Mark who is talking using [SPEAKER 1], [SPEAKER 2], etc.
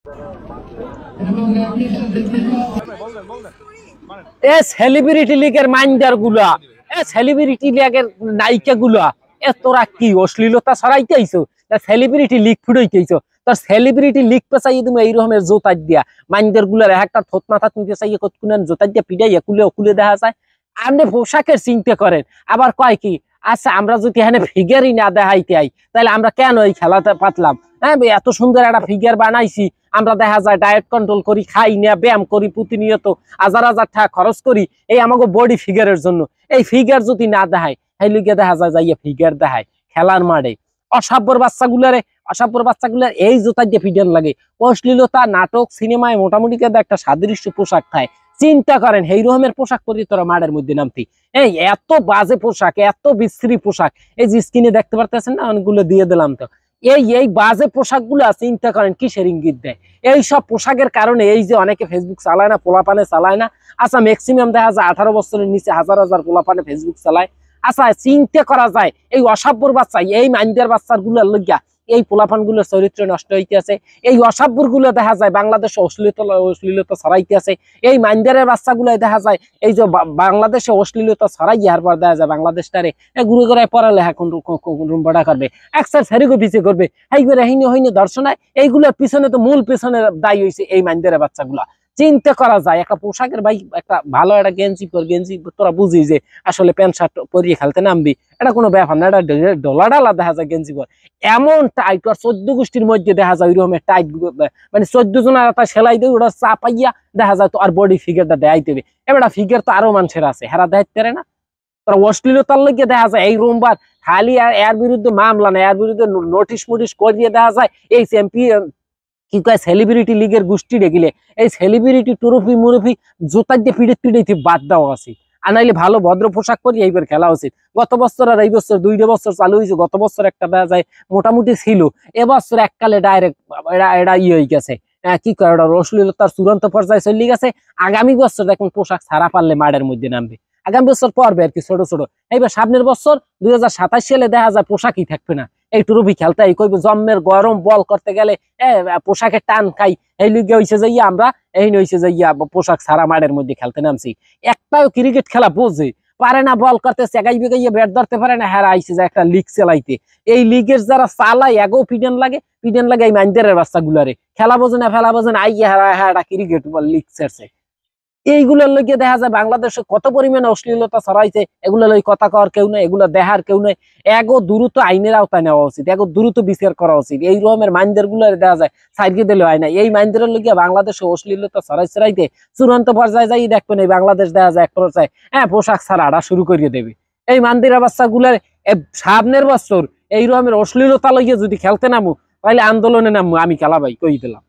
[SPEAKER 1] এ celebrity লিগের মাইন্ডার গুলা, এ celebrity লিগের নায়িকা গুলা, এ তোরা কি অশ্লীলতা ছড়াইতে আইছো? সেলিব্রিটি লিগ ফুটাইতে আইছো? তোর সেলিব্রিটি লিগ পেছাই তুমি এইরকমের জোতার দিয়া মাইন্ডার গুলার একটা থত মাথা তুলতে চাইয়ে কতক্ষণ জোতার দিয়া পিটাইয়া কুলে কুলে দেখা যায়। আপনি পোশাকের চিন্তা করেন, আবার কয় কি আচ্ছা আমরা যদি এখানে ফিগারই না দেখাইতে আই তাহলে আমরা কেন এই খেলাতে পাতলাম? হ্যাঁ, এত সুন্দর একটা ফিগার বানাইছি, আমরা দেখা যায় ডায়েট কন্ট্রোল করি, খাই না, ব্যায়াম করি, প্রতিনিয়ত হাজার হাজার টাকা খরচ করি এই আমাকে বডি ফিগারের জন্য। এই ফিগার যদি না দেখায় সেই লিগে দেখা যায় যাইয়া ফিগার দেখায় খেলার মাঠে। অসাব্যর বাচ্চাগুলার এই জোতা দিয়ে ফিডেন লাগে। অশ্লীলতা, নাটক, সিনেমায় মোটামুটি একটা সাদৃশ্য পোশাক খায়। চিন্তা করেন এই রকমের পোশাক পরে তোরা মাঠের মধ্যে নামতি? এই এত বাজে পোশাক, এত বিশ্রী পোশাক, এই যে স্ক্রিনে দেখতে পারতেছেন না, অনেকগুলো দিয়ে দিলাম। তো এই বাজে পোশাক গুলা চিন্তা করেন কিসের ইঙ্গিত দেয়? এই সব পোশাকের কারণে এই যে অনেকে ফেসবুক চালায় না, পোলাপানে চালায় না। আচ্ছা ম্যাক্সিমাম দেখা যায় 18 বছরের নিচে হাজার হাজার পোলাপানে ফেসবুক চালায়। আচ্ছা চিন্তা করা যায় এই অসাব্যর বাচ্চা, এই মাইন্ডের বাচ্চার গুলার লইয়া এই পোলাপান গুলোর চরিত্র নষ্ট হইতে আছে। এই অসাব্যর গুলো দেখা যায় বাংলাদেশে অশ্লীলতা ছড়াইতে আছে। এই মাইন্ডারের বাচ্চা গুলাই দেখা যায় এই যে বাংলাদেশে অশ্লীলতা ছড়াই ইয়ার পর দেখা যায় বাংলাদেশটারে গুরু করে পড়ালেখা রুমবাড়া করবে, একসার ফেরিগো পিছিয়ে করবে, এইবারে হইনি দর্শনায়। এইগুলোর পিছনে তো মূল পিছনে দায়ী হয়েছে এই মাইন্ডারের বাচ্চাগুলা। চিন্তা করা যায় একটা পোশাকের ভাই, একটা ভালো একটা গেঞ্জি তোরা বুঝি যে আসলে প্যান্ট শার্ট পরিয়ে খেলতে নামবি, এটা কোনো ব্যাপার না, এটা ডলা ডালা দেখা যায় গেঞ্জি পর এমন টাইট। আর 14 গোষ্ঠীর মধ্যে দেখা যায় ওইরকমের টাইট, মানে 14 জনের একটা সেলাই দিয়ে ওটা চাপাইয়া দেখা যায় তো আর বডি ফিগারটা দেখাই দেবে। এবার ফিগার তো আরো মানুষের আছে, হেরা দেখাইতে পারে না। তোরা অশ্লীলতার লইগে দেখা যায় এই রোমবার খালি এর বিরুদ্ধে মামলা না, এর বিরুদ্ধে নোটিশ মোটিশ করিয়ে দেখা যায় এই চ্যাম্পিয়ন কি কয় সেলিব্রিটি লিগের গোষ্ঠী ডেকিলে এই সেলিব্রিটি টুরফি মুরফি জোতার দিয়ে পিড়ে বাদ দেওয়া আছে। আনাইলে ভালো ভদ্র পোশাক পরি এইবার খেলা উচিত। গত বছর আর এই বছর 2 বছর চালু হয়েছে। গত বছর একটা দেখা যায় মোটামুটি ছিল, এবছর এককালে ডাইরেক্ট এটা হয়ে গেছে। কি কয় ওটা অশ্লীলতার চূড়ান্ত পর্যায়ে চলে গেছে। আগামী বছর দেখুন পোশাক ছাড়া পারলে মাঠের মধ্যে নামবে, আগামী বছর পড়বে আর কি ছোট ছোট। এইবার সামনের বছর 2027 সালে দেখা যায় পোশাকই থাকবে না। এই টুরুপি খেলতে কইবে জম্মের গরম বল করতে গেলে পোশাকের টান খাই, এই লিগে হইছে যাইয়া আমরা এই হইছে যাইয়া পোশাক ছাড়া মাঠের মধ্যে খেলতে নামছি। একটাও ক্রিকেট খেলা বোঝে পারে না, বল করতে চেগাই বেগাইয়া ব্যাট ধরতে পারে না, হেরা আইছে যে একটা লিগ চালাইতে। এই লিগের যারা চালায় এগো পিডেন লাগে এই মাইন্ডারের বাচ্চা গুলারে। খেলা বোঝে না, ফেলা বোঝে না, আইয়া হেরা ক্রিকেট লিগ ছেড়ছে। এইগুলোর লইগে দেখা যায় বাংলাদেশে কত পরিমাণে অশ্লীলতা ছড়াইছে। এগুলো লই কথা কর কেউ নাই, এগুলো দেখার কেউ নাই। এগো দ্রুত আইনের আওতায় নেওয়া উচিত, এগো দ্রুত বিচার করা উচিত। এই রকমের মাইন্ডার গুলো দেখা যায় সাইডকে দিলে হয় না। এই মাইন্ডারের লইগে বাংলাদেশে অশ্লীলতা ছড়াইতে চূড়ান্ত পর্যায়ে যাই দেখবেন এই বাংলাদেশ দেখা যায় এক পর্যায়ে পোশাক ছাড়াটা শুরু করিয়ে দেবে। এই মান্দিরা বাচ্চা গুলার সামনের বছর এই রকমের অশ্লীলতা লইগে যদি খেলতে নামো তাহলে আন্দোলনে নামবো আমি, খেলা ভাই কই দিলাম।